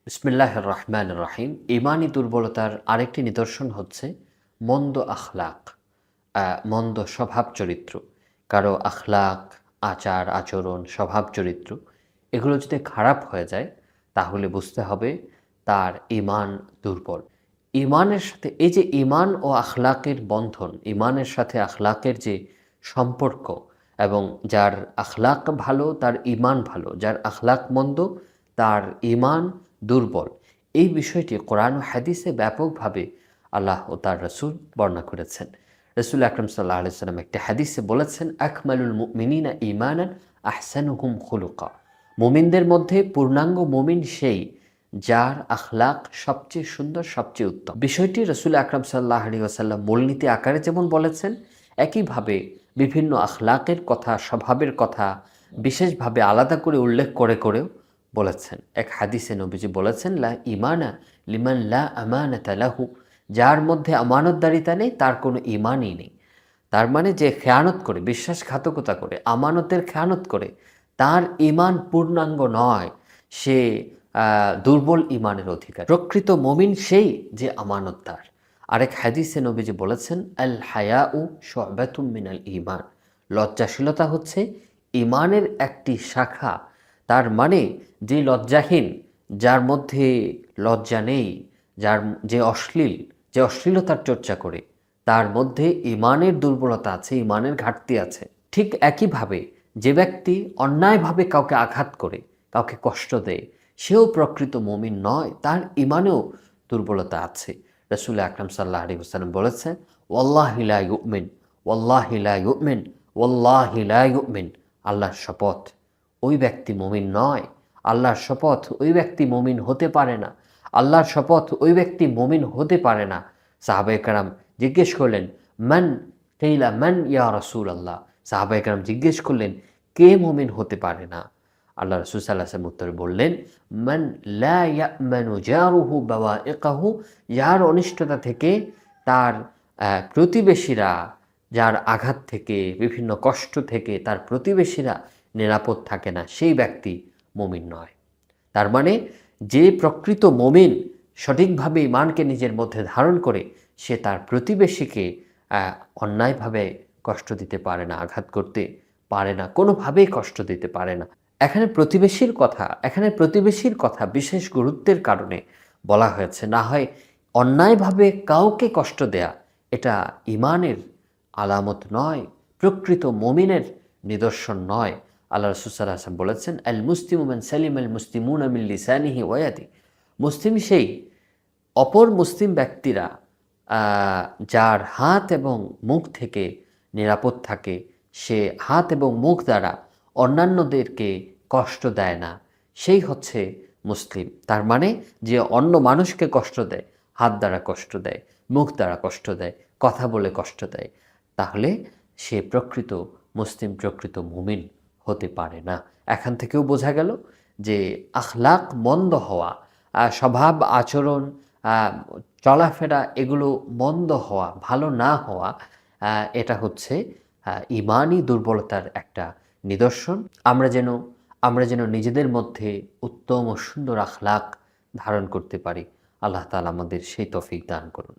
বিসমিল্লাহির রহমানির রহিম। ইমানি দুর্বলতার আরেকটি নিদর্শন হচ্ছে মন্দ আখলাক, মন্দ স্বভাব চরিত্র। কারো আখলাক, আচার আচরণ, স্বভাব চরিত্র এগুলো যদি খারাপ হয়ে যায় তাহলে বুঝতে হবে তার ইমান দুর্বল। ইমানের সাথে এই যে ইমান ও আখলাকের বন্ধন, ইমানের সাথে আখলাকের যে সম্পর্ক, এবং যার আখলাক ভালো তার ইমান ভালো, যার আখলাক মন্দ তার ইমান দুর্বল। এই বিষয়টি কোরআন ও হাদিসে ব্যাপকভাবে আল্লাহ ও তার রসুল বর্ণনা করেছেন। রসুল আকরম সাল্লাহ আলি সাল্লাম একটি হাদিসে বলেছেন, আকমালুল মুমিনিনা ঈমানান আহসানুহুম খুলুকা। মুমিনদের মধ্যে পূর্ণাঙ্গ মুমিন সেই যার আখলাক সবচেয়ে সুন্দর, সবচেয়ে উত্তম। বিষয়টি রসুল আকরম সাল্লাহ আলী ওয়াসাল্লাম মূলনীতি আকারে যেমন বলেছেন, একইভাবে বিভিন্ন আখলাকের কথা, স্বভাবের কথা বিশেষভাবে আলাদা করে উল্লেখ করে করেও বলেছেন। এক হাদিসে নবীজি বলেছেন, লা ইমানা লিমান লা আমানাতা লাহু। যার মধ্যে আমানতদারিতা নেই তার কোনো ইমানই নেই। তার মানে যে খেয়ানত করে, বিশ্বাসঘাতকতা করে, আমানতের খেয়ানত করে, তার ইমান পূর্ণাঙ্গ নয়, সে দুর্বল ইমানের অধিকারী। প্রকৃত মমিন সেই যে আমানতদার। আরেক হাদিসে নবীজি বলেছেন, আল হায়াউ শুবাতুম মিনাল ঈমান। লজ্জাশীলতা হচ্ছে ইমানের একটি শাখা। তার মানে যে লজ্জাহীন, যার মধ্যে লজ্জা নেই, যে অশ্লীলতার চর্চা করে, তার মধ্যে ইমানের দুর্বলতা আছে, ইমানের ঘাটতি আছে। ঠিক একইভাবে যে ব্যক্তি অন্যায়ভাবে কাউকে আঘাত করে, কাউকে কষ্ট দেয়, সেও প্রকৃত মুমিন নয়, তার ইমানেও দুর্বলতা আছে। রাসূল আকরাম সাল্লাল্লাহু আলাইহি ওয়াসাল্লাম বলেছেন, ওয়াল্লাহি লা ইউমিন, ওয়াল্লাহি লা ইউমিন, ওয়াল্লাহি লা ইউমিন। আল্লাহর শপথ, ওই ব্যক্তি মুমিন নয়। আল্লাহর শপথ, ওই ব্যক্তি মুমিন হতে পারে না। আল্লাহর শপথ, ওই ব্যক্তি মুমিন হতে পারে না। সাহাবায়ে কেরাম জিজ্ঞেস করলেন, মান? কিলা মান ইয়া রাসূলুল্লাহ। সাহাবায়ে কেরাম জিজ্ঞেস করলেন, কে মুমিন হতে পারে না? আল্লাহ রাসূল সাল্লাল্লাহু আলাইহি ওয়াসাল্লাম উত্তরে বললেন, মান লা ইয়ামানু জারুহু বাওয়াইকাহু। যার অনিষ্টতা থেকে তার প্রতিবেশীরা, যার আঘাত থেকে, বিভিন্ন কষ্ট থেকে তার প্রতিবেশীরা নিরাপদ থাকে না, সেই ব্যক্তি মুমিন নয়। তার মানে যে প্রকৃত মুমিন সঠিকভাবে ঈমানকে নিজের মধ্যে ধারণ করে, সে তার প্রতিবেশীকে অন্যায়ভাবে কষ্ট দিতে পারে না, আঘাত করতে পারে না, কোনোভাবেই কষ্ট দিতে পারে না। এখানে প্রতিবেশীর কথা বিশেষ গুরুত্বের কারণে বলা হয়েছে। না হয় অন্যায়ভাবে কাউকে কষ্ট দেয়া এটা ঈমানের আলামত নয়, প্রকৃত মুমিনের নিদর্শন নয়। আল্লাহ রাসূল সাল্লাল্লাহু আলাইহি ওয়াসাল্লাম বলেছেন, আল মুসলিমু মান সালিমা আল মুসলিমুনা মিন লিসানিহি ওয়া ইয়াদিহি। মুসলিম সেই অপর মুসলিম ব্যক্তিরা যার হাত এবং মুখ থেকে নিরাপদ থাকে, সে হাত এবং মুখ দ্বারা অন্যান্যদেরকে কষ্ট দেয় না, সেই হচ্ছে মুসলিম। তার মানে যে অন্য মানুষকে কষ্ট দেয়, হাত দ্বারা কষ্ট দেয়, মুখ দ্বারা কষ্ট দেয়, কথা বলে কষ্ট দেয়, তাহলে সে প্রকৃত মুসলিম, প্রকৃত মুমিন হতে পারে না। এখান থেকেও বোঝা গেল যে আখলাক মন্দ হওয়া, স্বভাব আচরণ, চলাফেরা এগুলো মন্দ হওয়া, ভালো না হওয়া, এটা হচ্ছে ইমানি দুর্বলতার একটা নিদর্শন। আমরা যেন নিজেদের মধ্যে উত্তম ও সুন্দর আখলাক ধারণ করতে পারি। আল্লাহ তাআলা আমাদের সেই তৌফিক দান করুন।